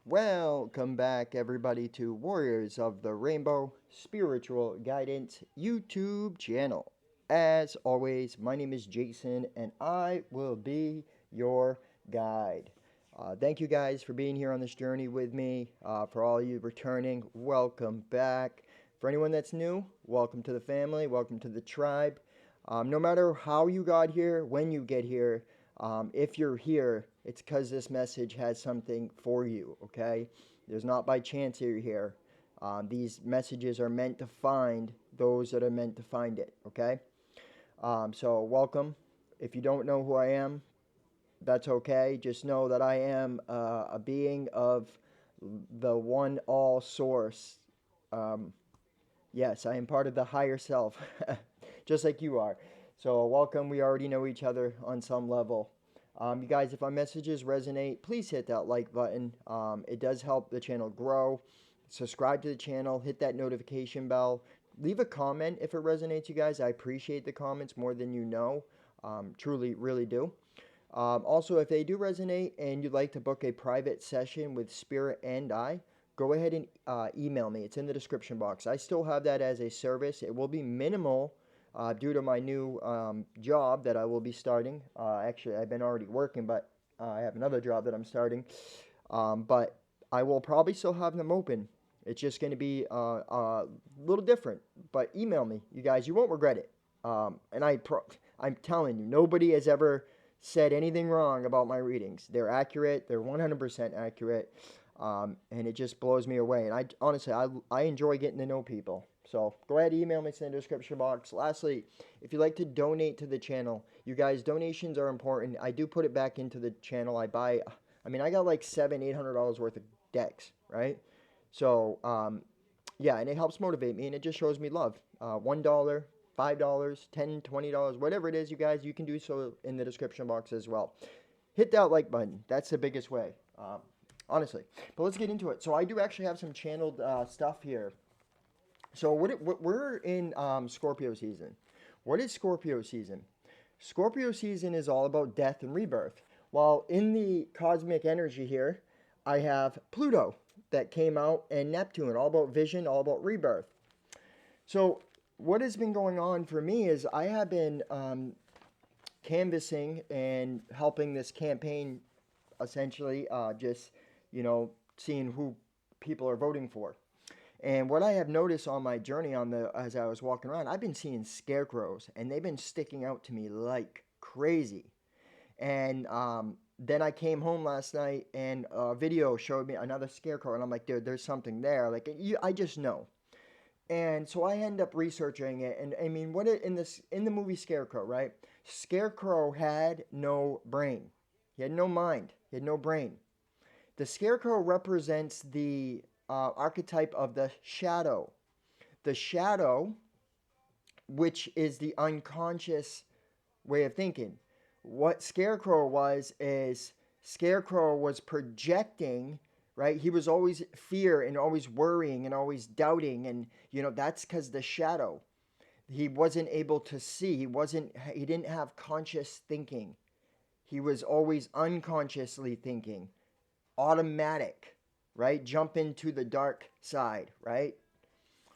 Welcome back, everybody, to Warriors of the Rainbow Spiritual Guidance YouTube channel. As always, my name is Jason, and I will be your guide. Thank you guys for being here on this journey with me. For all you returning, welcome back. For anyone that's new, welcome to the family, welcome to the tribe. No matter how you got here, when you get here, if you're here, it's because this message has something for you, okay? There's not by chance you're here. These messages are meant to find those that are meant to find it, okay? So welcome. If you don't know who I am, that's okay. Just know that I am a being of the one all source. Um, yes, I am part of the higher self, just like you are. So welcome. We already know each other on some level. You guys, if my messages resonate, please hit that like button. It does help the channel grow. Subscribe to the channel, hit that notification bell. Leave a comment if it resonates, you guys. I appreciate the comments more than you know. Truly, really do. Also, if they do resonate and you'd like to book a private session with Spirit and I, go ahead and email me. It's in the description box. I still have that as a service. It will be minimal due to my new job that I will be starting. Actually, I've been already working, but I have another job that I'm starting. But I will probably still have them open. It's just going to be a little different. But email me, you guys. You won't regret it. And I'm telling you, nobody has ever said anything wrong about my readings. They're accurate. They're 100% accurate. And it just blows me away. And I honestly, I enjoy getting to know people. So go ahead, email me, it's in the description box. Lastly, if you'd like to donate to the channel, you guys, donations are important. I do put it back into the channel. I got like $700-800 worth of decks, right? So, yeah, and it helps motivate me, and it just shows me love. $1, $5, $10, $20, whatever it is, you guys, you can do so in the description box as well. Hit that like button. That's the biggest way, honestly. But let's get into it. So I do actually have some channeled stuff here. So we're in Scorpio season. What is Scorpio season? Scorpio season is all about death and rebirth. While in the cosmic energy here, I have Pluto that came out and Neptune, all about vision, all about rebirth. So what has been going on for me is I have been canvassing and helping this campaign, essentially, just, seeing who people are voting for. And what I have noticed on my journey as I was walking around, I've been seeing scarecrows, and they've been sticking out to me like crazy. And then I came home last night, and a video showed me another scarecrow, and I'm like, dude, there's something there. Like, I just know. And so I end up researching it, and I mean, in the movie Scarecrow, right? Scarecrow had no brain. He had no mind. He had no brain. The scarecrow represents the archetype of the shadow. The shadow, which is the unconscious way of thinking. What Scarecrow is Scarecrow was projecting, right? He was always fear and always worrying and always doubting. And, that's because the shadow. He wasn't able to see. He didn't have conscious thinking. He was always unconsciously thinking. Automatic, right? Jump into the dark side, right?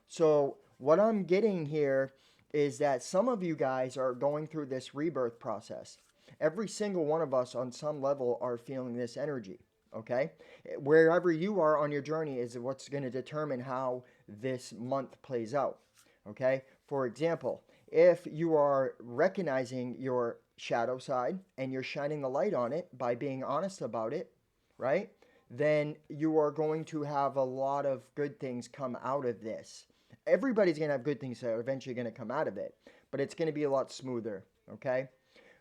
So what I'm getting here is that some of you guys are going through this rebirth process. Every single one of us on some level are feeling this energy, okay? Wherever you are on your journey is what's going to determine how this month plays out, okay? For example, if you are recognizing your shadow side and you're shining the light on it by being honest about it, right? Then you are going to have a lot of good things come out of this. Everybody's going to have good things that are eventually going to come out of it, but it's going to be a lot smoother, okay?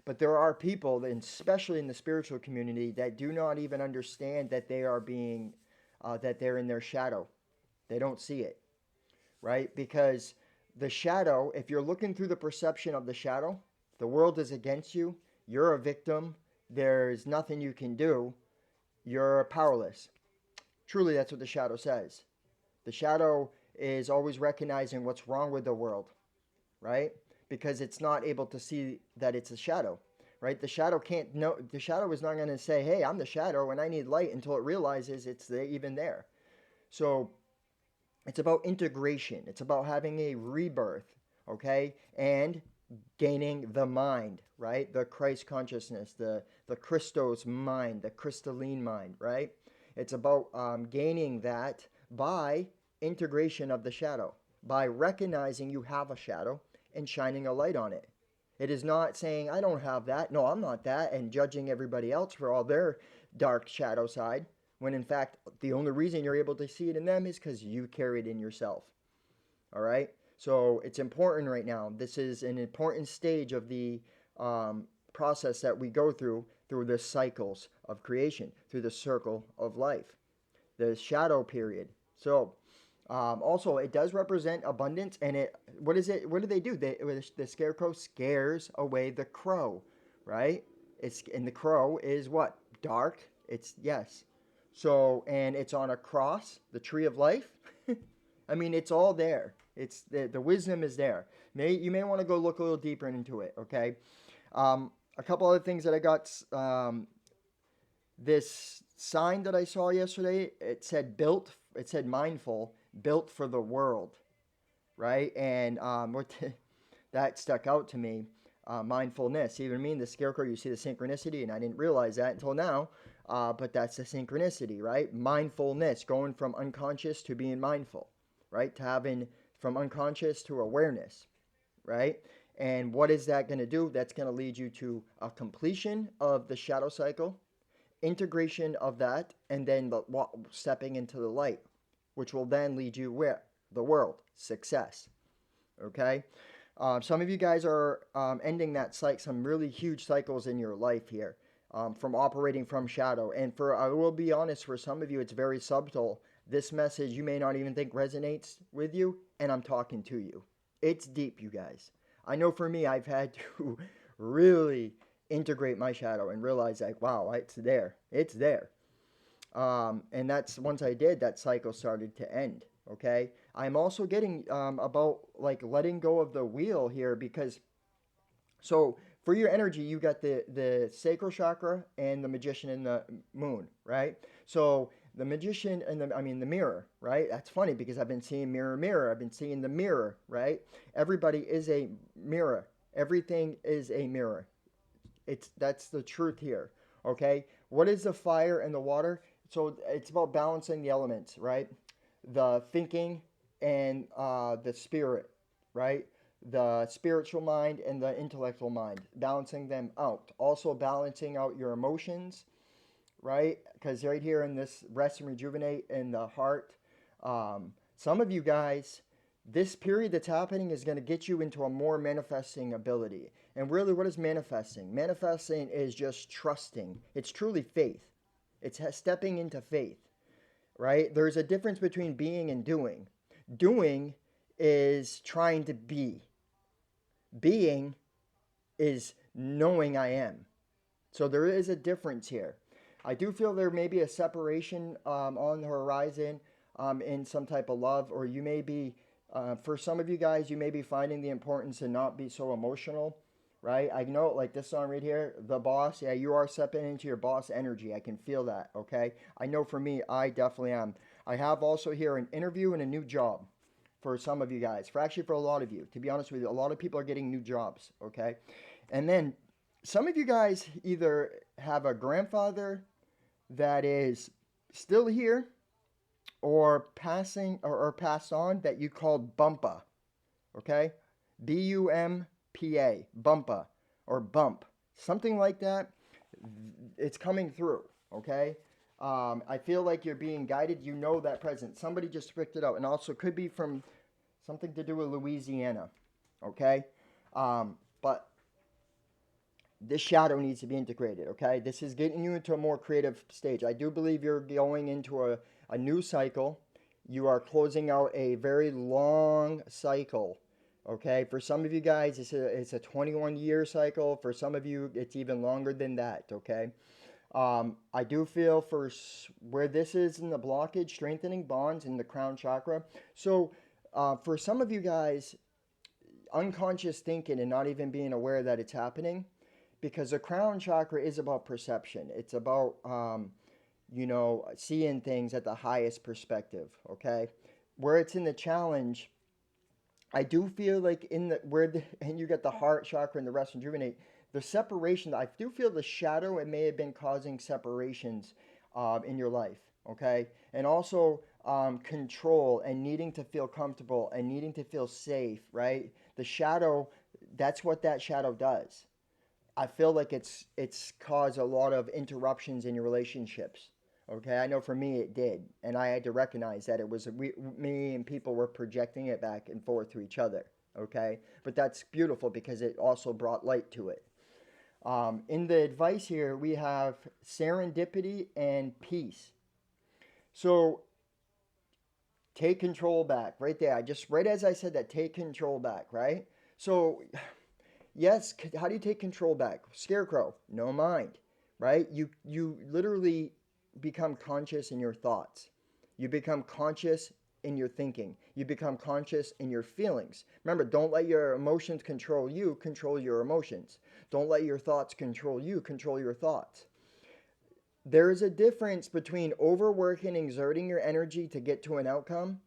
But there are people, and especially in the spiritual community, that do not even understand that they are that they're in their shadow. They don't see it, right? Because the shadow, if you're looking through the perception of the shadow, the world is against you, you're a victim, there's nothing you can do, you're powerless. Truly, that's what the shadow says. The shadow is always recognizing what's wrong with the world, right? Because it's not able to see that it's a shadow. right? The shadow can't know. The shadow is not going to say, "Hey, I'm the shadow and I need light," until it realizes it's there, even there. So it's about integration. It's about having a rebirth, okay, and gaining the mind, right? The Christ consciousness, the Christos mind, the crystalline mind, right? It's about gaining that by integration of the shadow, by recognizing you have a shadow and shining a light on it. It is not saying, I don't have that. No, I'm not that. And judging everybody else for all their dark shadow side. When in fact, the only reason you're able to see it in them is because you carry it in yourself. All right? So it's important right now. This is an important stage of the process that we go through the cycles of creation, through the circle of life, the shadow period. So also, it does represent abundance, and it. What is it? What do they do? The scarecrow scares away the crow, right? And the crow is what? Dark. It's yes. So and it's on a cross, the tree of life. I mean, it's all there. It's the wisdom is there. You may want to go look a little deeper into it. Okay. A couple other things that I got. This sign that I saw yesterday. It said built. It said mindful, built for the world, right? And that stuck out to me. Mindfulness. Even I mean, the scarecrow. You see the synchronicity, and I didn't realize that until now. But that's the synchronicity, right? Mindfulness, going from unconscious to being mindful, right? To having from unconscious to awareness, right? And what is that going to do? That's going to lead you to a completion of the shadow cycle, integration of that, and then stepping into the light, which will then lead you where? The world, success. Okay? Some of you guys are ending that some really huge cycles in your life here, from operating from shadow. And I will be honest, for some of you, it's very subtle. This message you may not even think resonates with you, and I'm talking to you. It's deep, you guys. I know for me, I've had to really integrate my shadow and realize like, wow, it's there. It's there. And that's once I did, that cycle started to end. Okay. I'm also getting about like letting go of the wheel here because so for your energy, you got the sacral chakra and the magician and the moon, right? So the magician and the mirror, right? That's funny because I've been seeing mirror, mirror. I've been seeing the mirror, right? Everybody is a mirror. Everything is a mirror. That's the truth here. Okay. What is the fire and the water? So it's about balancing the elements, right? The thinking and the spirit, right? The spiritual mind and the intellectual mind, balancing them out. Also balancing out your emotions, right? Because right here in this rest and rejuvenate in the heart, some of you guys, this period that's happening is going to get you into a more manifesting ability. And really, what is manifesting? Manifesting is just trusting. It's truly faith. It's stepping into faith, right? There's a difference between being and doing. Doing is trying to be. Being is knowing I am. So there is a difference here. I do feel there may be a separation on the horizon in some type of love, or you may be, for some of you guys, you may be finding the importance to not be so emotional, right? I know, like this song right here, The Boss, yeah, you are stepping into your boss energy. I can feel that, okay? I know for me, I definitely am. I have also here an interview and a new job for some of you guys, for a lot of you. To be honest with you, a lot of people are getting new jobs, okay? And then some of you guys either have a grandfather that is still here or passing or passed on that you called Bumpa, okay? Bumpa, Bumpa, or Bump, something like that. It's coming through, okay? I feel like you're being guided. You know that presence. Somebody just picked it out, and also could be from something to do with Louisiana, okay? But this shadow needs to be integrated, okay? This is getting you into a more creative stage. I do believe you're going into a new cycle. You are closing out a very long cycle, okay? For some of you guys, it's a 21-year cycle. For some of you, it's even longer than that, okay? I do feel for where this is in the blockage, strengthening bonds in the crown chakra. So for some of you guys, unconscious thinking and not even being aware that it's happening because the crown chakra is about perception. It's about, seeing things at the highest perspective, okay? Where it's in the challenge, I do feel like and you get the heart chakra and the rest rejuvenate, the separation, I do feel the shadow, it may have been causing separations in your life, okay? And also control and needing to feel comfortable and needing to feel safe, right? The shadow, that's what that shadow does. I feel like it's caused a lot of interruptions in your relationships. Okay, I know for me it did, and I had to recognize that it was me and people were projecting it back and forth to each other. Okay, but that's beautiful because it also brought light to it. In the advice here, we have serendipity and peace. So take control back right there. Right as I said that, take control back, right? So yes, how do you take control back? Scarecrow, no mind, right? You literally become conscious in your thoughts. You become conscious in your thinking. You become conscious in your feelings. Remember, don't let your emotions control you, control your emotions. Don't let your thoughts control you, control your thoughts. There is a difference between overworking and exerting your energy to get to an outcome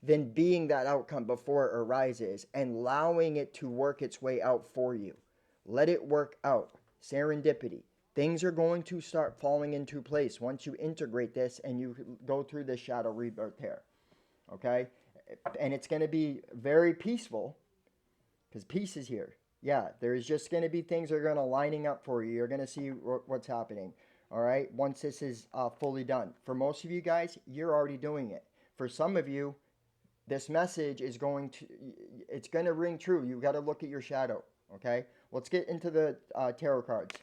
than being that outcome before it arises and allowing it to work its way out for you. Let it work out. Serendipity. Things are going to start falling into place once you integrate this and you go through this shadow rebirth here. Okay? And it's going to be very peaceful because peace is here. Yeah, there's just going to be things that are going to lining up for you. You're going to see what's happening. All right? Once this is fully done. For most of you guys, you're already doing it. For some of you, this message is it's going to ring true. You got to look at your shadow. Okay? Let's get into the tarot cards.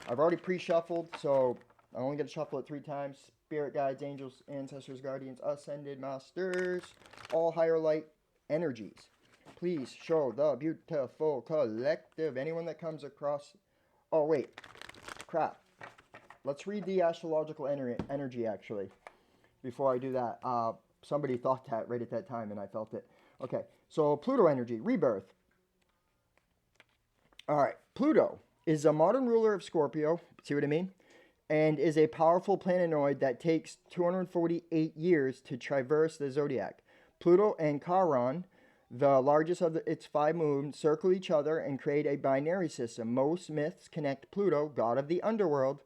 I've already pre-shuffled, so I only get to shuffle it 3 times. Spirit guides, angels, ancestors, guardians, ascended masters, all higher light energies. Please show the beautiful collective. Anyone that comes across... Oh, wait. Crap. Let's read the astrological energy, actually, before I do that. Somebody thought that right at that time, and I felt it. Okay, so Pluto energy, rebirth. All right, Pluto is a modern ruler of Scorpio, see what I mean? And is a powerful planetoid that takes 248 years to traverse the zodiac. Pluto and Charon, the largest of its 5 moons, circle each other and create a binary system. Most myths connect Pluto, god of the underworld,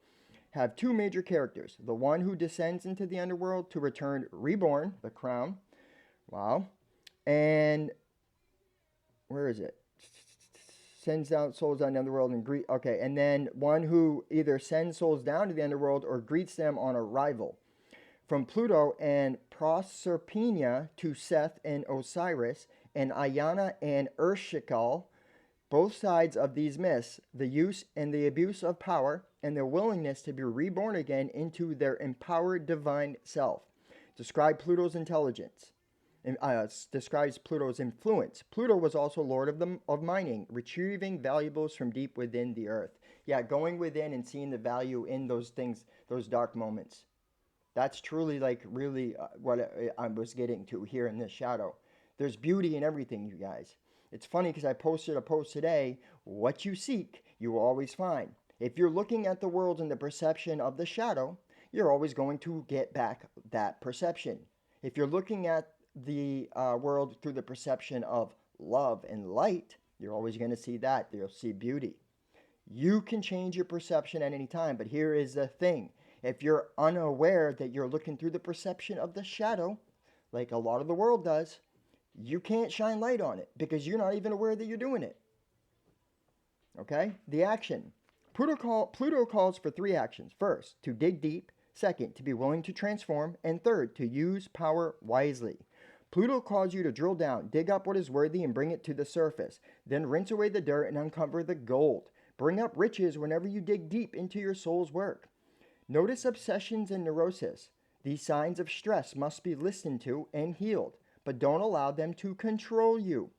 have 2 major characters. The one who descends into the underworld to return reborn, the crown. Wow. And where is it? Sends down souls down to the underworld and okay, and then one who either sends souls down to the underworld or greets them on arrival. From Pluto and Proserpina to Seth and Osiris, and Ayana and Urshakal, both sides of these myths, the use and the abuse of power, and their willingness to be reborn again into their empowered divine self. Describe Pluto's intelligence. Describes Pluto's influence. Pluto was also lord of mining, retrieving valuables from deep within the earth. Yeah, going within and seeing the value in those things, those dark moments. That's truly like really what I was getting to here in this shadow. There's beauty in everything, you guys. It's funny because I posted a post today, what you seek, you will always find. If you're looking at the world in the perception of the shadow, you're always going to get back that perception. If you're looking at the world through the perception of love and light, you're always going to see that. You'll see beauty. You can change your perception at any time, but here is the thing. If you're unaware that you're looking through the perception of the shadow, like a lot of the world does, you can't shine light on it because you're not even aware that you're doing it. Okay? The action. Pluto calls for 3 actions. First, to dig deep. Second, to be willing to transform. And third, to use power wisely. Pluto calls you to drill down, dig up what is worthy and bring it to the surface. Then rinse away the dirt and uncover the gold. Bring up riches whenever you dig deep into your soul's work. Notice obsessions and neurosis. These signs of stress must be listened to and healed, but don't allow them to control you.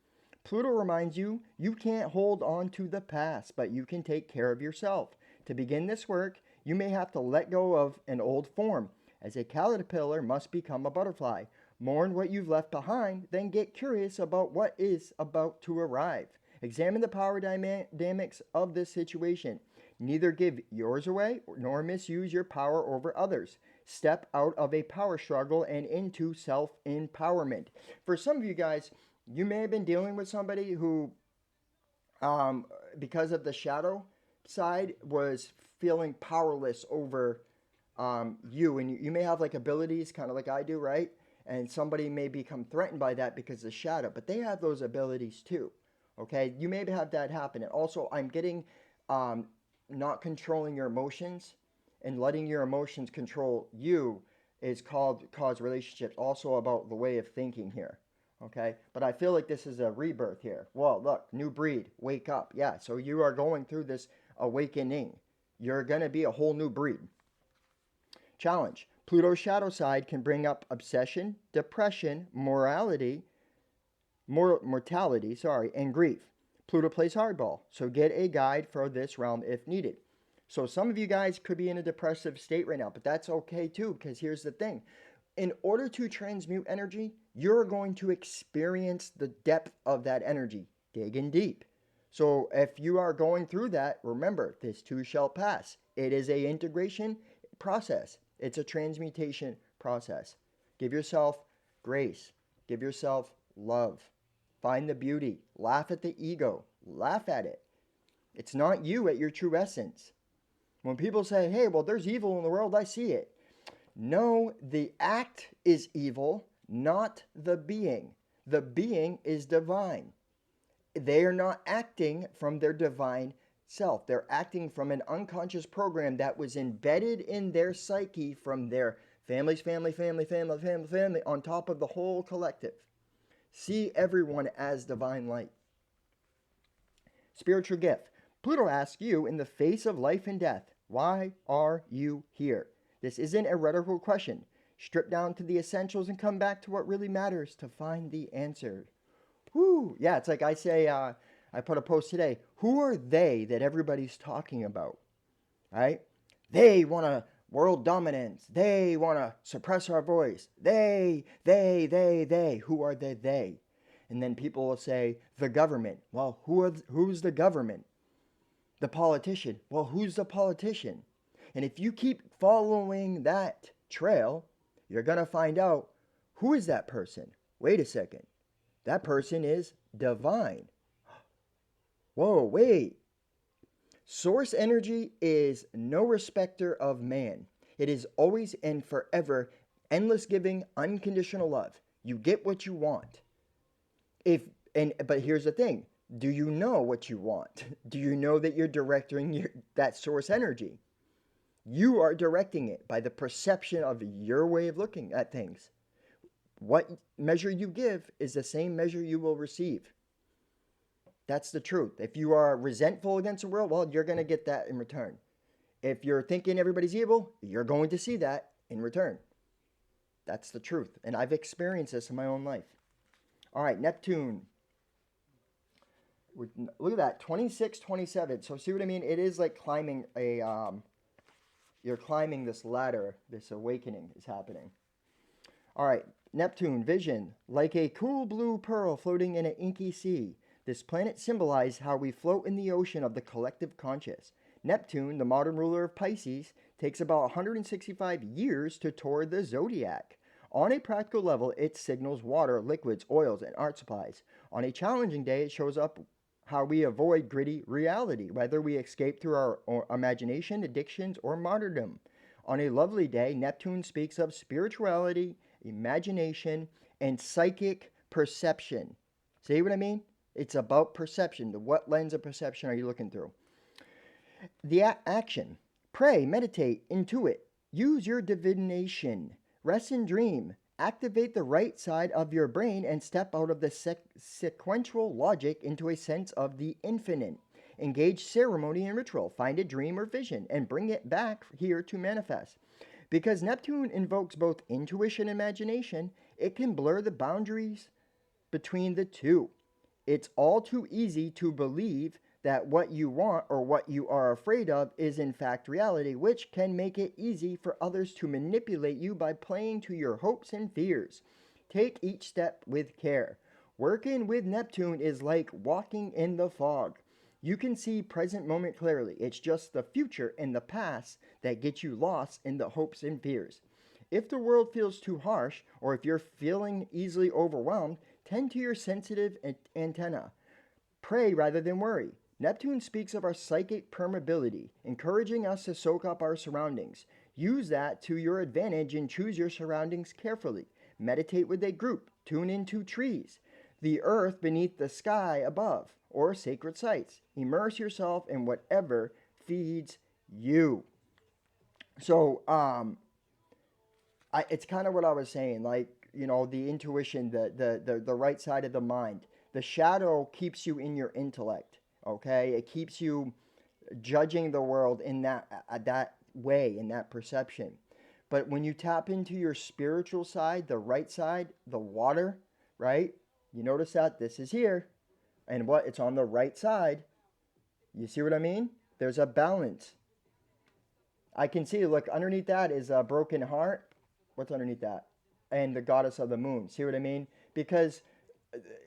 Pluto reminds you, you can't hold on to the past, but you can take care of yourself. To begin this work, you may have to let go of an old form, as a caterpillar must become a butterfly. Mourn what you've left behind, then get curious about what is about to arrive. Examine the power dynamics of this situation. Neither give yours away nor misuse your power over others. Step out of a power struggle and into self empowerment. For some of you guys, you may have been dealing with somebody who, um, because of the shadow side, was feeling powerless over you. And you may have like abilities, kind of like I do, right? And somebody may become threatened by that because of the shadow, but they have those abilities too. Okay, you may have that happen. And also, I'm getting um, not controlling your emotions and letting your emotions control you is called cause relationships. Also about the way of thinking here. Okay, but I feel like this is a rebirth here. Well, look, new breed, wake up. Yeah, so you are going through this awakening. You're gonna be a whole new breed. Challenge. Pluto's shadow side can bring up obsession, depression, mortality, and grief. Pluto plays hardball, so get a guide for this realm if needed. So some of you guys could be in a depressive state right now, but that's okay too, because here's the thing. In order to transmute energy, you're going to experience the depth of that energy, digging deep. So if you are going through that, remember, this too shall pass. It is a integration process. It's a transmutation process. Give yourself grace. Give yourself love. Find the beauty. Laugh at the ego. Laugh at it. It's not you at your true essence. When people say, hey, well, there's evil in the world, I see it. No, the act is evil, not the being. The being is divine. They are not acting from their divine self. They're acting from an unconscious program that was embedded in their psyche from their family, on top of the whole collective. See everyone as divine light. Spiritual gift. Pluto asks you, in the face of life and death, why are you here? This isn't a rhetorical question. Strip down to the essentials and come back to what really matters to find the answer. Whew. Yeah, it's like I say, I put a post today. Who are they that everybody's talking about? Right? They want to world dominance. They want to suppress our voice. They. Who are they? And then people will say, the government. Well, who's the government? The politician. Well, who's the politician? And if you keep following that trail, you're going to find out, who is that person? Wait a second. That person is divine. Whoa, wait. Source energy is no respecter of man. It is always and forever endless giving, unconditional love. You get what you want. But here's the thing. Do you know what you want? Do you know that you're directing that source energy? You are directing it by the perception of your way of looking at things. What measure you give is the same measure you will receive. That's the truth. If you are resentful against the world, well, you're going to get that in return. If you're thinking everybody's evil, you're going to see that in return. That's the truth. And I've experienced this in my own life. All right, Neptune. Look at that, 26, 27. So see what I mean? It is like climbing you're climbing this ladder. This awakening is happening. All right, Neptune, vision. Like a cool blue pearl floating in an inky sea, this planet symbolizes how we float in the ocean of the collective conscious. Neptune, the modern ruler of Pisces, takes about 165 years to tour the zodiac. On a practical level, it signals water, liquids, oils, and art supplies. On a challenging day, it shows up how we avoid gritty reality, whether we escape through our imagination, addictions, or martyrdom. On a lovely day, Neptune speaks of spirituality, imagination, and psychic perception. See what I mean? It's about perception. What lens of perception are you looking through? The action. Pray, meditate, intuit. Use your divination. Rest and dream. Activate the right side of your brain and step out of the sequential logic into a sense of the infinite. Engage ceremony and ritual. Find a dream or vision and bring it back here to manifest. Because Neptune invokes both intuition and imagination, it can blur the boundaries between the two. It's all too easy to believe that what you want or what you are afraid of is in fact reality, which can make it easy for others to manipulate you by playing to your hopes and fears. Take each step with care. Working with Neptune is like walking in the fog. You can see present moment clearly. It's just the future and the past that get you lost in the hopes and fears. If the world feels too harsh, or if you're feeling easily overwhelmed, tend to your sensitive antenna. Pray rather than worry. Neptune speaks of our psychic permeability, encouraging us to soak up our surroundings. Use that to your advantage and choose your surroundings carefully. Meditate with a group. Tune into trees, the earth beneath the sky above, or sacred sites. Immerse yourself in whatever feeds you. So, it's kind of what I was saying, like, the intuition, the right side of the mind. The shadow keeps you in your intellect, okay? It keeps you judging the world in that way, in that perception. But when you tap into your spiritual side, the right side, the water, right? You notice that this is here, and what? It's on the right side. You see what I mean? There's a balance. I can see, look, underneath that is a broken heart. What's underneath that? And the goddess of the moon. See what I mean? Because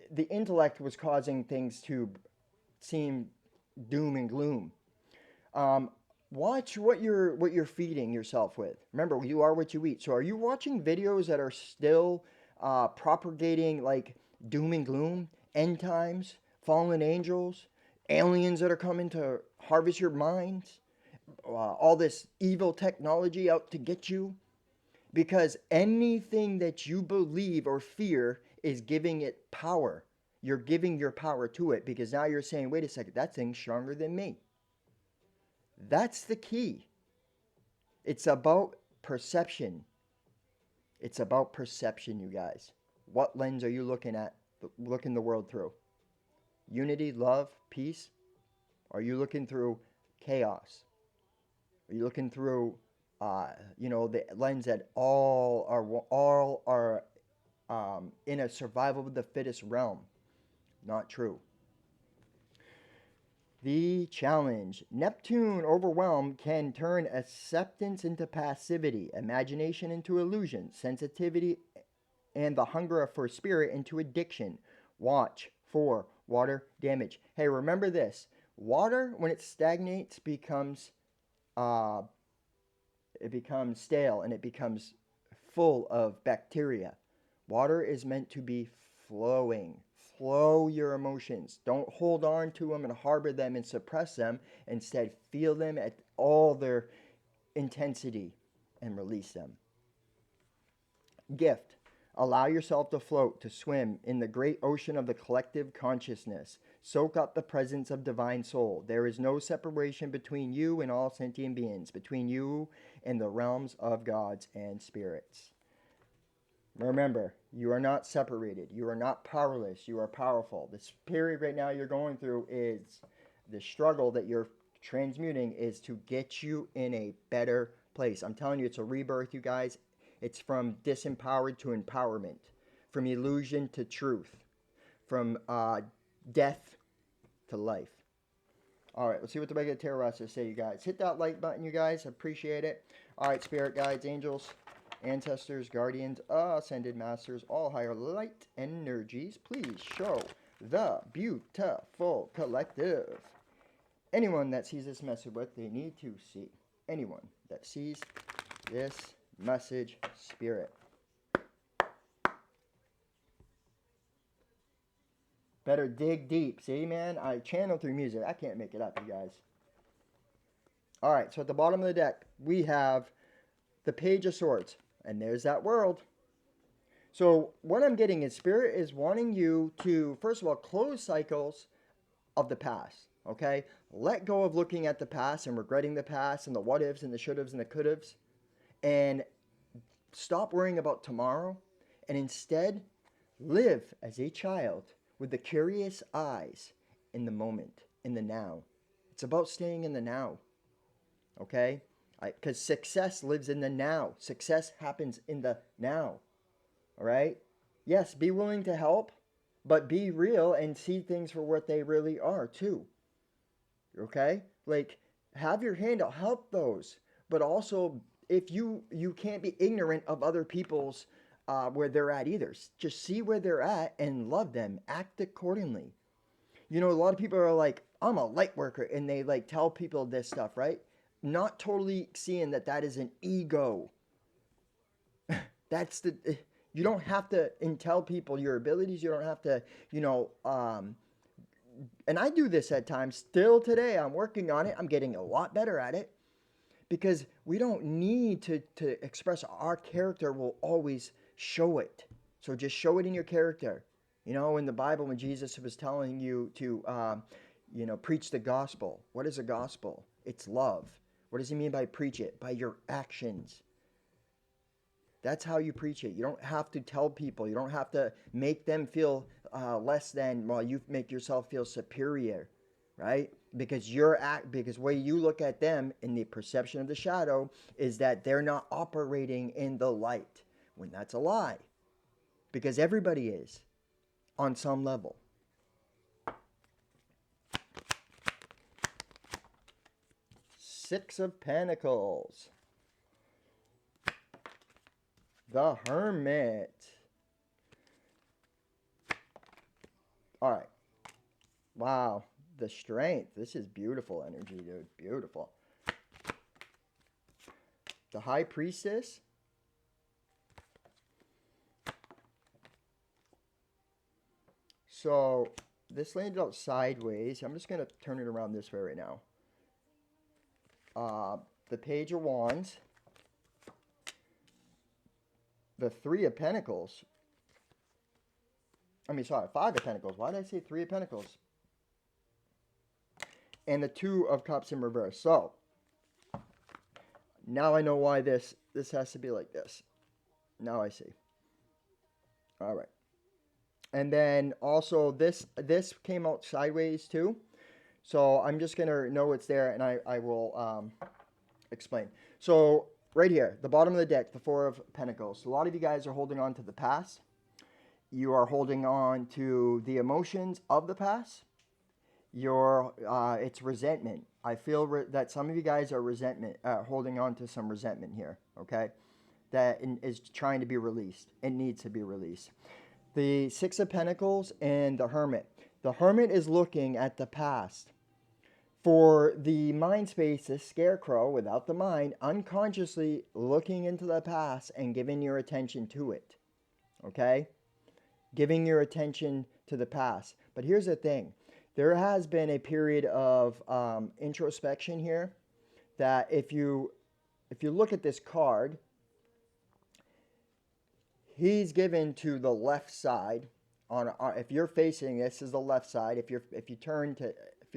the intellect was causing things to seem doom and gloom. Um, Watch what you're feeding yourself with. Remember, you are what you eat. So, are you watching videos that are still propagating like doom and gloom, end times, fallen angels, aliens that are coming to harvest your minds, all this evil technology out to get you? Because anything that you believe or fear is giving it power. You're giving your power to it because now you're saying, wait a second, that thing's stronger than me. That's the key. It's about perception. It's about perception, you guys. What lens are you looking the world through? Unity, love, peace? Are you looking through chaos? Are you looking through, the lens that all are in a survival of the fittest realm? Not true. The challenge. Neptune overwhelmed can turn acceptance into passivity, imagination into illusion, sensitivity and the hunger for spirit into addiction. Watch for water damage. Hey, remember this. Water, when it stagnates, uh, it becomes stale and it becomes full of bacteria. Water is meant to be flowing. Flow your emotions. Don't hold on to them and harbor them and suppress them. Instead, feel them at all their intensity and release them. Gift. Allow yourself to float, to swim in the great ocean of the collective consciousness. Soak up the presence of divine soul. There is no separation between you and all sentient beings, between you and the realms of gods and spirits. Remember, you are not separated. You are not powerless. You are powerful. This period right now you're going through is the struggle that you're transmuting is to get you in a better place. I'm telling you, it's a rebirth, you guys. It's from disempowered to empowerment, from illusion to truth, from death to life. All right, let's see what the regular tarot rosters say, you guys. Hit that like button, you guys. I appreciate it. All right, spirit guides, angels, ancestors, guardians, ascended masters, all higher light energies, please show the beautiful collective. Anyone that sees this message, what they need to see. Anyone that sees this message, spirit. Better dig deep. See, man, I channel through music. I can't make it up, you guys. All right, so at the bottom of the deck, we have the Page of Swords. And there's that world. So what I'm getting is Spirit is wanting you to, first of all, close cycles of the past, okay? Let go of looking at the past and regretting the past and the what ifs and the should haves and the could haves. And stop worrying about tomorrow. And instead, live as a child with the curious eyes in the moment, in the now. It's about staying in the now, okay? Because success lives in the now. Success happens in the now. All right? Yes, be willing to help, but be real and see things for what they really are, too. Okay? Like, have your hand out. Help those. But also, if you can't be ignorant of other people's where they're at either. Just see where they're at and love them. Act accordingly. You know, a lot of people are like, I'm a light worker, and they like tell people this stuff, right? Not totally seeing that that is an ego. That's the you don't have to and tell people your abilities. You don't have to, you know, and I do this at times still today. I'm working on it. I'm getting a lot better at it because we don't need to express our character will always show it. So just show it in your character. You know, in the Bible, when Jesus was telling you to, you know, preach the gospel. What is the gospel? It's love. What does he mean by preach it? By your actions. That's how you preach it. You don't have to tell people. You don't have to make them feel less than, while you make yourself feel superior, right? Because because way you look at them in the perception of the shadow is that they're not operating in the light, when that's a lie. Because everybody is on some level. Six of Pentacles. The Hermit. All right. Wow. The Strength. This is beautiful energy, dude. Beautiful. The High Priestess. So this landed out sideways. I'm just going to turn it around this way right now. The Page of Wands. The Three of Pentacles. I mean, sorry, Five of Pentacles. Why did I say Three of Pentacles? And the Two of Cups in reverse. So, now I know why this has to be like this. Now I see. All right. And then also this came out sideways too. So I'm just going to know it's there, and I will explain. So right here, the bottom of the deck, the Four of Pentacles. So a lot of you guys are holding on to the past. You are holding on to the emotions of the past. It's resentment. I feel that some of you guys are holding on to some resentment here, okay? That is trying to be released. It needs to be released. The Six of Pentacles and the Hermit. The Hermit is looking at the past. For the mind space, the scarecrow without the mind, unconsciously looking into the past and giving your attention to it. Okay? Giving your attention to the past. But here's the thing. There has been a period of introspection here that if you look at this card, he's given to the left side. If you're facing, this is the left side. If you're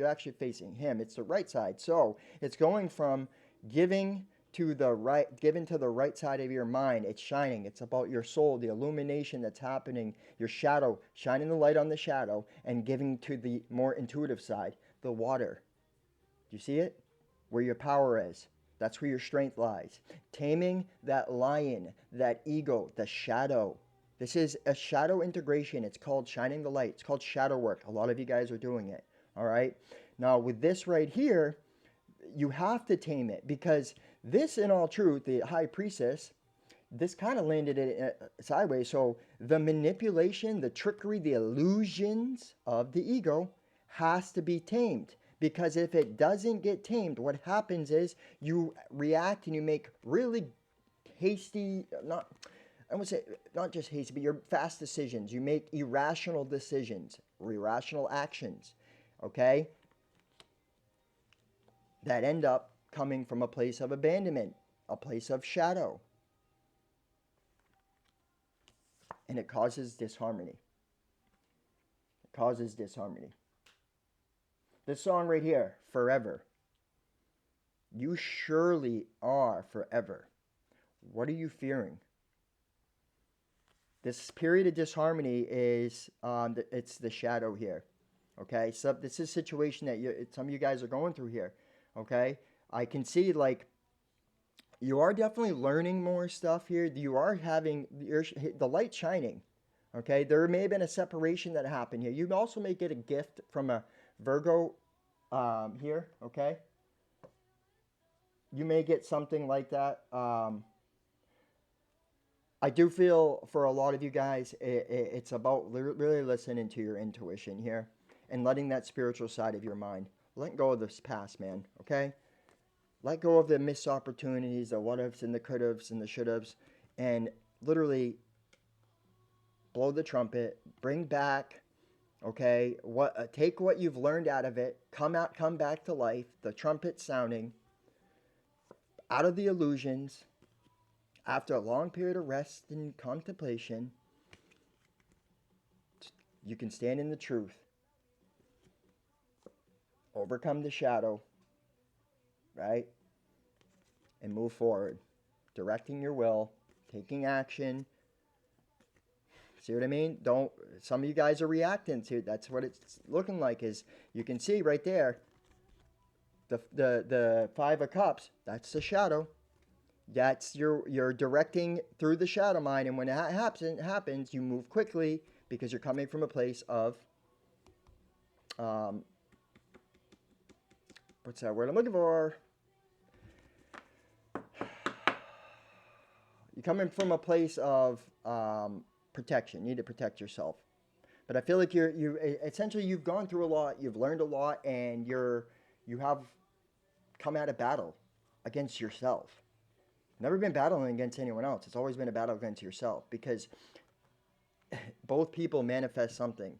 actually facing him, it's the right side. So it's going from given to the right side of your mind. It's shining. It's about your soul, the illumination that's happening, your shadow, shining the light on the shadow, and giving to the more intuitive side, the water. Do you see it? Where your power is. That's where your strength lies. Taming that lion, that ego, the shadow. This is a shadow integration. It's called shining the light. It's called shadow work. A lot of you guys are doing it. All right. Now with this right here, you have to tame it, because this, in all truth, the High Priestess, this kind of landed it sideways. So the manipulation, the trickery, the illusions of the ego has to be tamed. Because if it doesn't get tamed, what happens is you react and you make really hasty, I would say not just hasty, but your fast decisions. You make irrational decisions, irrational actions, okay? That end up coming from a place of abandonment, a place of shadow. And it causes disharmony. It causes disharmony. This song right here, Forever. You surely are forever. What are you fearing? This period of disharmony is, it's the shadow here. Okay, so this is a situation that some of you guys are going through here. Okay, I can see like you are definitely learning more stuff here. You are having the light shining. Okay, there may have been a separation that happened here. You also may get a gift from a Virgo here. Okay, you may get something like that. I do feel for a lot of you guys, it's about really listening to your intuition here and letting that spiritual side of your mind let go of this past, man, okay? Let go of the missed opportunities, the what ifs and the could haves and the should haves, and literally blow the trumpet, bring back, okay, take what you've learned out of it, come back to life, the trumpet sounding, out of the illusions, after a long period of rest and contemplation, you can stand in the truth, overcome the shadow, right? And move forward, directing your will, taking action. See what I mean? Some of you guys are reacting to, that's what it's looking like, is you can see right there, the Five of Cups, that's the shadow. That's you're directing through the shadow mind, and when that happens, you move quickly because you're coming from a place of what's that word I'm looking for? You're coming from a place of protection. You need to protect yourself. But I feel like essentially you've gone through a lot, you've learned a lot, and you have come out of battle against yourself. Never been battling against anyone else. It's always been a battle against yourself, because both people manifest something.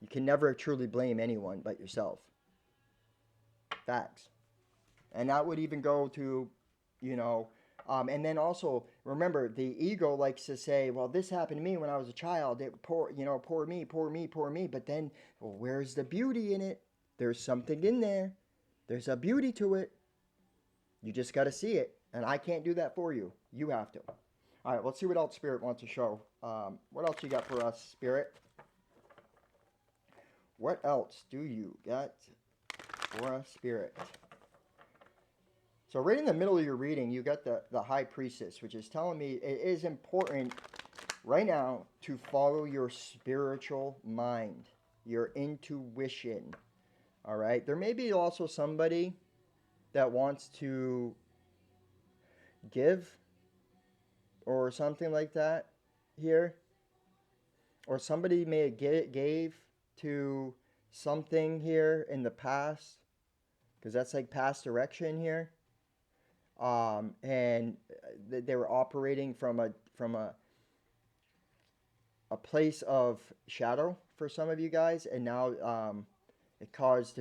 You can never truly blame anyone but yourself. Facts. And that would even go to, and then also remember, the ego likes to say, well, this happened to me when I was a child. Poor me, poor me, poor me. But then, well, where's the beauty in it? There's something in there. There's a beauty to it. You just got to see it. And I can't do that for you. You have to. All right, let's see what else Spirit wants to show. What else you got for us, Spirit? What else do you got for us, Spirit? So right in the middle of your reading, you got the High Priestess, which is telling me it is important right now to follow your spiritual mind, your intuition. All right? There may be also somebody that wants to give or something like that here. Or somebody may have gave to something here in the past, because that's like past direction here. And they were operating from a place of shadow for some of you guys, and now it caused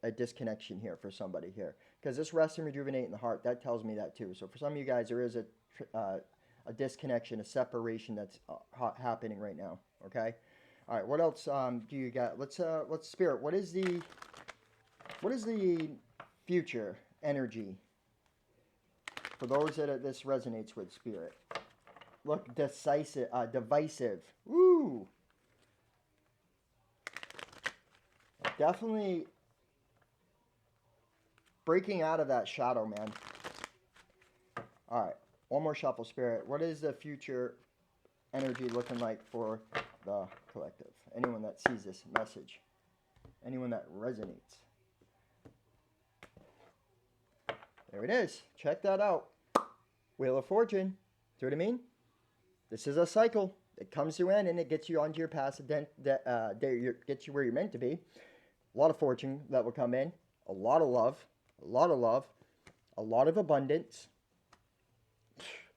a disconnection here for somebody here, because this rest and rejuvenate in the heart, that tells me that too. So for some of you guys, there is a disconnection, a separation that's happening right now. Okay, all right. What else do you got? Let's Spirit. What is the future energy for those that this resonates with, Spirit? Look, divisive. Woo! Definitely breaking out of that shadow, man. All right, one more shuffle, Spirit. What is the future energy looking like for the collective? Anyone that sees this message, anyone that resonates. There it is. Check that out. Wheel of Fortune. See what I mean? This is a cycle. It comes to an end and it gets you onto your path, gets you where you're meant to be. A lot of fortune that will come in. A lot of love. A lot of love. A lot of abundance.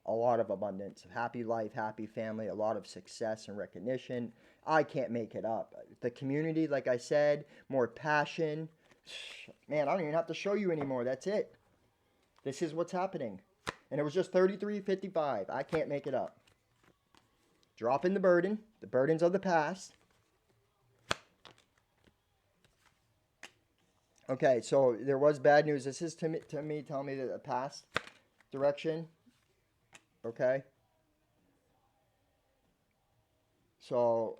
A lot of abundance. Happy life, happy family. A lot of success and recognition. I can't make it up. The community, like I said, more passion. Man, I don't even have to show you anymore. That's it. This is what's happening. And it was just 33.55. I can't make it up. Dropping the burdens of the past. Okay, so there was bad news. This is to me telling me that the past direction. Okay. So,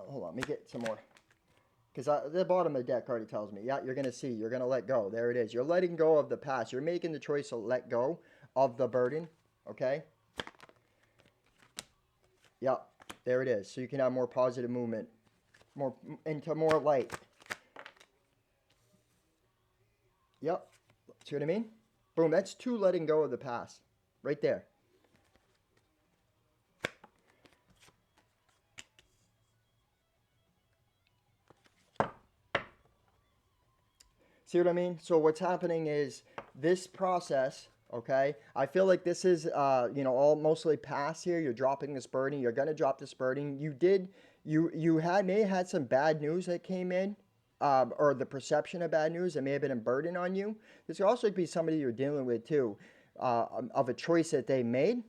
hold on. Let me get some more. Because the bottom of the deck already tells me, yeah, you're going to see. You're going to let go. There it is. You're letting go of the past. You're making the choice to let go of the burden. Okay? Yeah, there it is. So you can have more positive movement. Into more light. Yep. See what I mean? Boom. That's 2 letting go of the past. Right there. See what I mean? So what's happening is this process, okay? I feel like this is, all mostly past here. You're dropping this burden. You're gonna drop this burden. You may have had some bad news that came in, or the perception of bad news that may have been a burden on you. This could also be somebody you're dealing with too, of a choice that they made,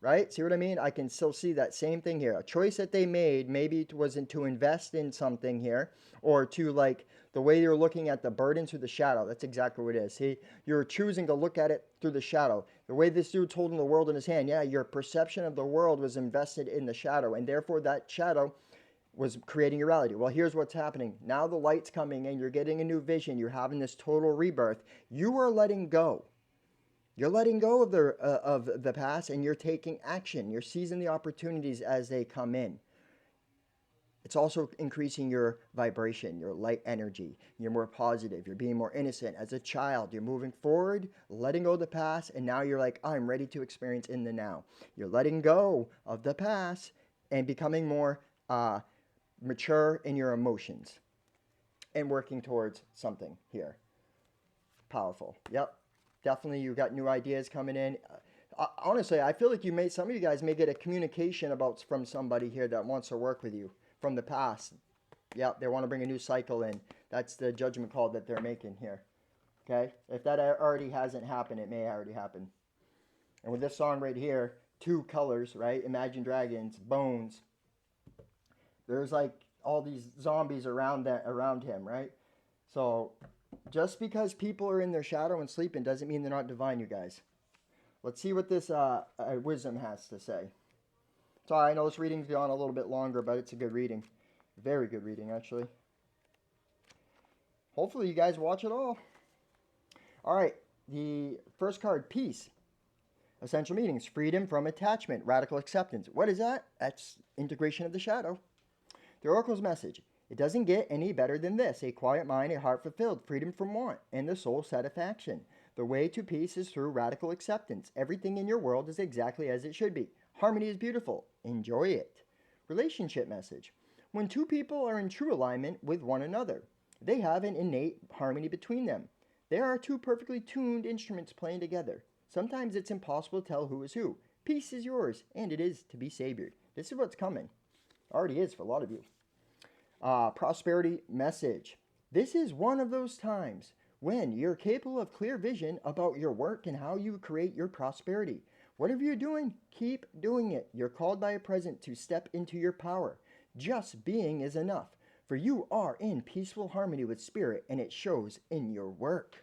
right? See what I mean? I can still see that same thing here. A choice that they made, maybe it wasn't to invest in something here, or to like the way you're looking at the burden through the shadow. That's exactly what it is. See, you're choosing to look at it through the shadow. The way this dude's holding the world in his hand, yeah, your perception of the world was invested in the shadow, and therefore that shadow was creating your reality. Well, here's what's happening. Now the light's coming in, you're getting a new vision, you're having this total rebirth. You are letting go. You're letting go of the past, and you're taking action. You're seizing the opportunities as they come in. It's also increasing your vibration, your light energy. You're more positive. You're being more innocent. As a child, you're moving forward, letting go of the past, and now you're like, I'm ready to experience in the now. You're letting go of the past and becoming more mature in your emotions and working towards something here. Powerful. Yep. Definitely, you got new ideas coming in. Honestly, I feel like some of you guys may get a communication from somebody here that wants to work with you from the past. Yeah, they want to bring a new cycle in. That's the judgment call that they're making here. Okay? If that already hasn't happened, it may already happen. And with this song right here, two colors, right? Imagine Dragons, Bones. There's like all these zombies around him, right? So just because people are in their shadow and sleeping doesn't mean they're not divine, you guys. Let's see what this wisdom has to say. Sorry, I know this reading's gone a little bit longer, but it's a good reading. Very good reading, actually. Hopefully you guys watch it all. All right, the first card, Peace. Essential meanings, freedom from attachment, radical acceptance. What is that? That's integration of the shadow. The Oracle's message. It doesn't get any better than this. A quiet mind, a heart fulfilled, freedom from want, and the soul satisfaction. The way to peace is through radical acceptance. Everything in your world is exactly as it should be. Harmony is beautiful. Enjoy it. Relationship message. When two people are in true alignment with one another, they have an innate harmony between them. There are two perfectly tuned instruments playing together. Sometimes it's impossible to tell who is who. Peace is yours, and it is to be savored. This is what's coming. Already is for a lot of you. Prosperity message. This is one of those times when you're capable of clear vision about your work and how you create your prosperity. Whatever you're doing, keep doing it. You're called by a present to step into your power. Just being is enough, for you are in peaceful harmony with spirit, and it shows in your work.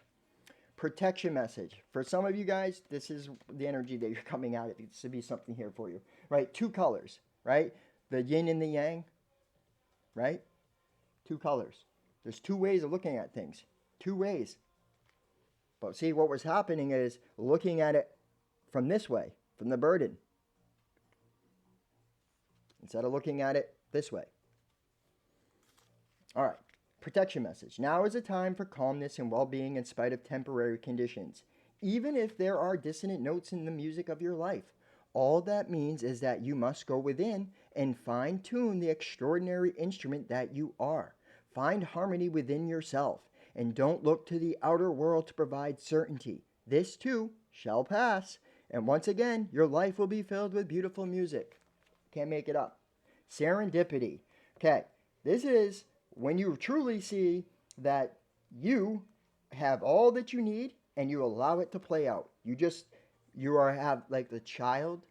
Protection message. For some of you guys, this is the energy that you're coming out of. It should be something here for you, right? Two colors, right? The yin and the yang, right? Two colors. There's two ways of looking at things. Two ways. But see, what was happening is looking at it from this way, from the burden, instead of looking at it this way. All right. Protection message. Now is a time for calmness and well-being in spite of temporary conditions. Even if there are dissonant notes in the music of your life, all that means is that you must go within and fine-tune the extraordinary instrument that you are. Find harmony within yourself, and don't look to the outer world to provide certainty. This too shall pass, and once again, your life will be filled with beautiful music. Can't make it up. Serendipity. Okay, this is when you truly see that you have all that you need and you allow it to play out. Have like the child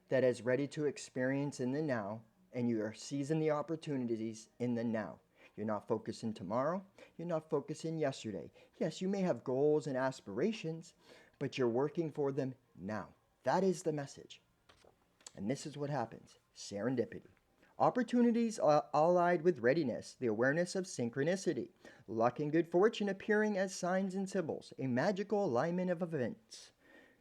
that is ready to experience in the now, and you are seizing the opportunities in the now. You're not focusing tomorrow. You're not focusing yesterday. Yes, you may have goals and aspirations, but you're working for them now. That is the message. And this is what happens. Serendipity. Opportunities are allied with readiness, the awareness of synchronicity, luck and good fortune appearing as signs and symbols, a magical alignment of events.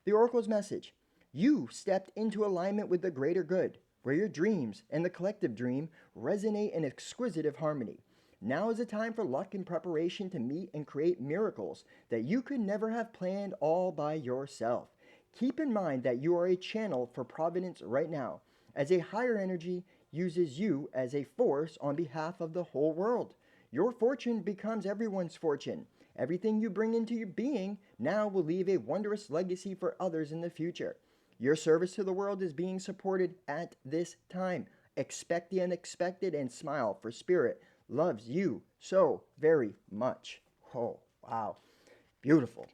The Oracle's message. You stepped into alignment with the greater good, where your dreams and the collective dream resonate in exquisite harmony. Now is a time for luck and preparation to meet and create miracles that you could never have planned all by yourself. Keep in mind that you are a channel for providence right now, as a higher energy uses you as a force on behalf of the whole world. Your fortune becomes everyone's fortune, Everything you bring into your being now will leave a wondrous legacy for others in the future. Your service to the world is being supported at this time. Expect the unexpected and smile, for Spirit loves you so very much. Oh, wow. Beautiful.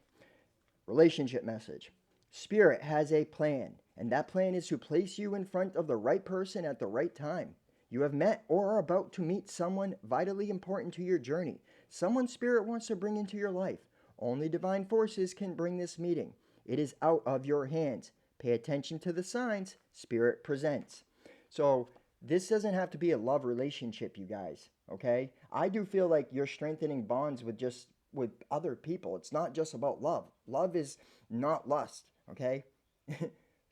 Relationship message. Spirit has a plan, and that plan is to place you in front of the right person at the right time. You have met or are about to meet someone vitally important to your journey, someone Spirit wants to bring into your life. Only divine forces can bring this meeting. It is out of your hands. Pay attention to the signs Spirit presents. So, this doesn't have to be a love relationship, you guys, okay? I do feel like you're strengthening bonds with other people. It's not just about love. Love is not lust, okay?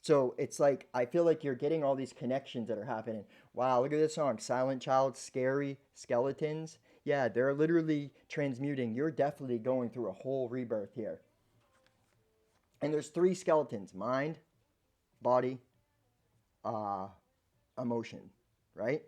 So it's like I feel like you're getting all these connections that are happening. Wow, look at this song, Silent Child, Scary Skeletons. Yeah, they're literally transmuting. You're definitely going through a whole rebirth here. And there's three skeletons: mind, body, uh, emotion, right?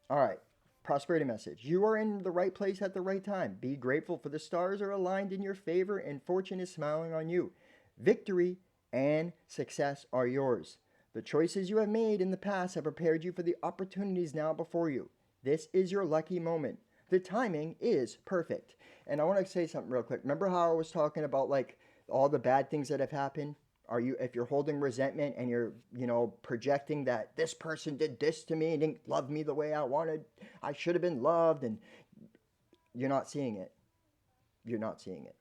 All right. Prosperity message. You are in the right place at the right time. Be grateful, for the stars are aligned in your favor and fortune is smiling on you. Victory and success are yours. The choices you have made in the past have prepared you for the opportunities now before you. This is your lucky moment. The timing is perfect. And I want to say something real quick. Remember how I was talking about like all the bad things that have happened? Are you, if you're holding resentment and you're, projecting that this person did this to me and didn't love me the way I wanted, I should have been loved, and you're not seeing it. You're not seeing it.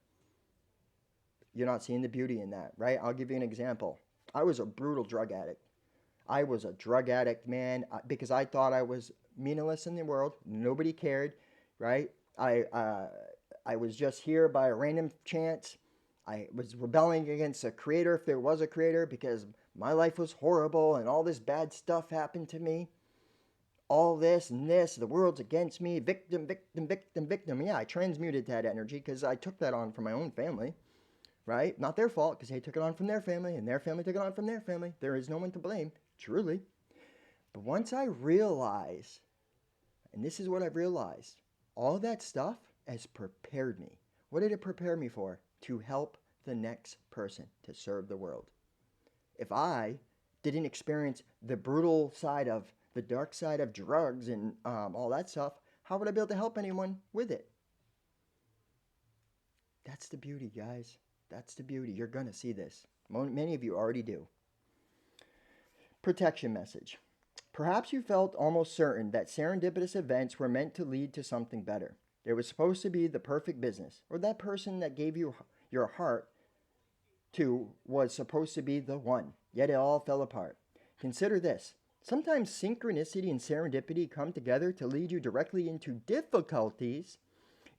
You're not seeing the beauty in that, right? I'll give you an example. I was a brutal drug addict. I was a drug addict, man, because I thought I was meaningless in the world. Nobody cared, right? I was just here by a random chance. I was rebelling against a creator, if there was a creator, because my life was horrible and all this bad stuff happened to me. All this and this, the world's against me, victim, victim, victim, victim. Yeah, I transmuted that energy because I took that on from my own family, right? Not their fault, because they took it on from their family and their family took it on from their family. There is no one to blame, truly. But once I realized, and this is what I've realized, all that stuff has prepared me. What did it prepare me for? To help the next person, to serve the world. If I didn't experience the brutal side of, the dark side of drugs and all that stuff, how would I be able to help anyone with it? That's the beauty, guys. That's the beauty. You're going to see this. Many of you already do. Protection message. Perhaps you felt almost certain that serendipitous events were meant to lead to something better. It was supposed to be the perfect business, or that person that gave you your heart to was supposed to be the one, yet it all fell apart. Consider this. Sometimes synchronicity and serendipity come together to lead you directly into difficulties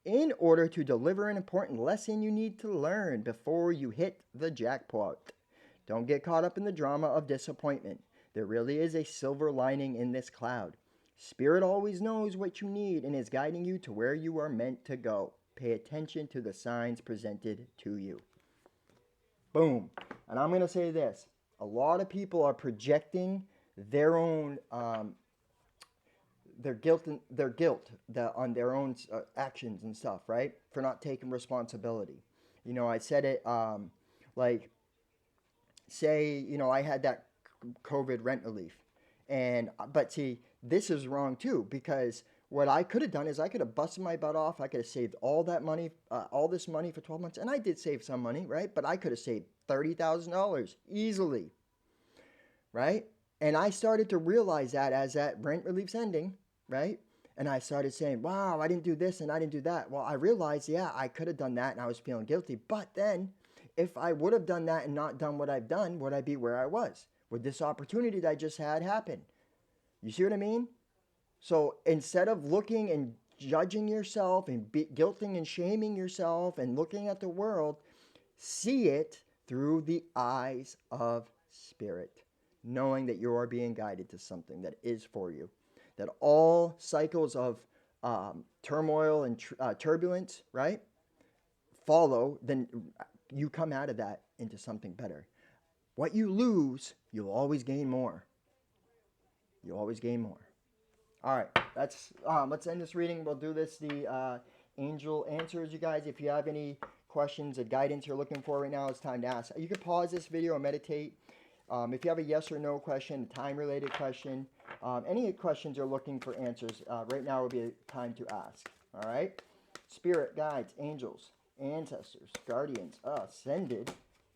in order to deliver an important lesson you need to learn before you hit the jackpot. Don't get caught up in the drama of disappointment. There really is a silver lining in this cloud. Spirit always knows what you need and is guiding you to where you are meant to go. Pay attention to the signs presented to you. Boom. And I'm going to say this. A lot of people are projecting their own their guilt on their own actions and stuff, right? For not taking responsibility. I said it like, say, I had that COVID rent relief. But see, this is wrong too, because what I could have done is I could have busted my butt off. I could have saved all that money, all this money for 12 months. And I did save some money, right? But I could have saved $30,000 easily, right? And I started to realize that as that rent relief's ending, right? And I started saying, wow, I didn't do this and I didn't do that. Well, I realized, yeah, I could have done that and I was feeling guilty. But then if I would have done that and not done what I've done, would I be where I was? Would this opportunity that I just had happen? You see what I mean? So instead of looking and judging yourself and guilting and shaming yourself and looking at the world, see it through the eyes of Spirit, knowing that you are being guided to something that is for you, that all cycles of turmoil and turbulence, right, follow, then you come out of that into something better. What you lose, you'll always gain more. You'll always gain more. All right, let's end this reading. We'll do this the angel answers, you guys. If you have any questions or guidance you're looking for right now, it's time to ask. You can pause this video and meditate. If you have a yes or no question, a time-related question, any questions you're looking for answers, right now would be a time to ask. All right? Spirit, guides, angels, ancestors, guardians, ascended,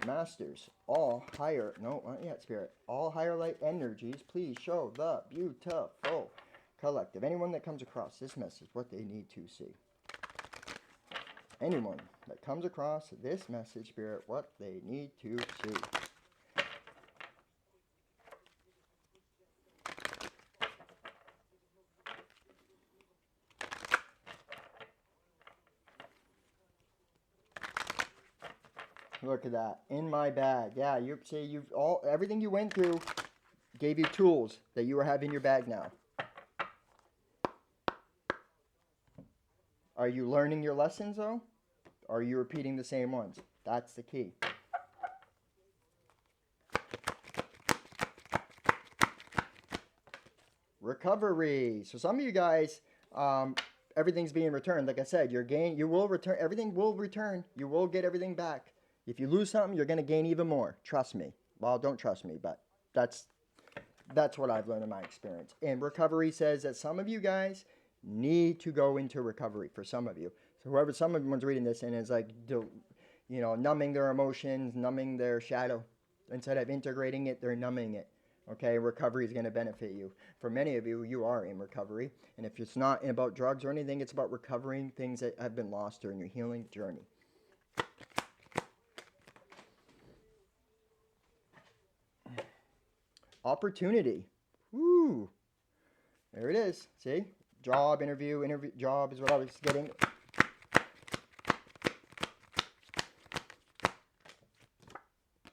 masters, all higher, no, not yet, spirit, all higher light energies, please show the beautiful collective. Anyone that comes across this message, what they need to see. Anyone that comes across this message, spirit, what they need to see. Look at that. In my bag. Yeah, you see, everything you went through gave you tools that you have in your bag now. Are you learning your lessons though? Or are you repeating the same ones? That's the key. Recovery. So some of you guys, everything's being returned. Like I said, you will return. Everything will return. You will get everything back. If you lose something, you're going to gain even more. Trust me. Well, don't trust me, but that's what I've learned in my experience. And recovery says that some of you guys need to go into recovery. For some of you, so someone's reading this and is like, numbing their emotions, numbing their shadow, instead of integrating it, they're numbing it. Okay, recovery is going to benefit you. For many of you, you are in recovery, and if it's not about drugs or anything, it's about recovering things that have been lost during your healing journey. Opportunity. Woo. There it is. See? Job, interview, job is what I was getting.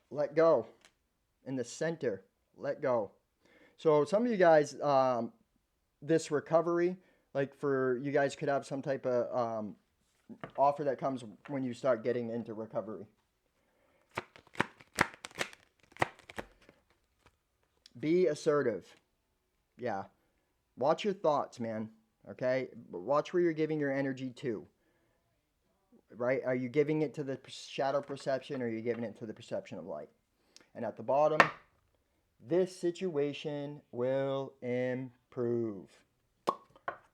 Let go. In the center. Let go. So some of you guys, this recovery, like for you guys could have some type of offer that comes when you start getting into recovery. Be assertive. Yeah. Watch your thoughts, man. Okay? Watch where you're giving your energy to. Right? Are you giving it to the shadow perception or are you giving it to the perception of light? And at the bottom, this situation will improve.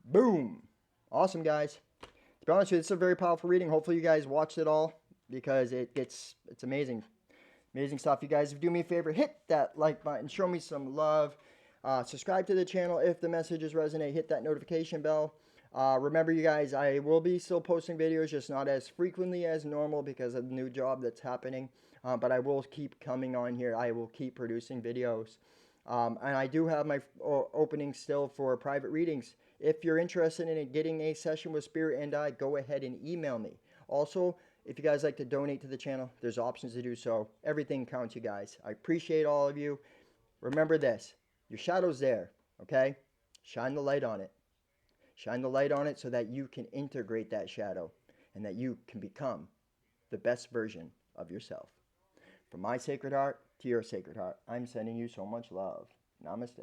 Boom. Awesome, guys. To be honest with you, it's a very powerful reading. Hopefully you guys watched it all because it's amazing. Amazing stuff. You guys, do me a favor, hit that like button, show me some love. Subscribe to the channel if the messages resonate. Hit that notification bell. Remember, you guys, I will be still posting videos, just not as frequently as normal because of the new job that's happening. But I will keep coming on here. I will keep producing videos. And I do have my opening still for private readings. If you're interested in getting a session with Spirit and I, go ahead and email me. Also, if you guys like to donate to the channel, there's options to do so. Everything counts, you guys. I appreciate all of you. Remember this. Your shadow's there, okay? Shine the light on it. Shine the light on it so that you can integrate that shadow and that you can become the best version of yourself. From my sacred heart to your sacred heart, I'm sending you so much love. Namaste.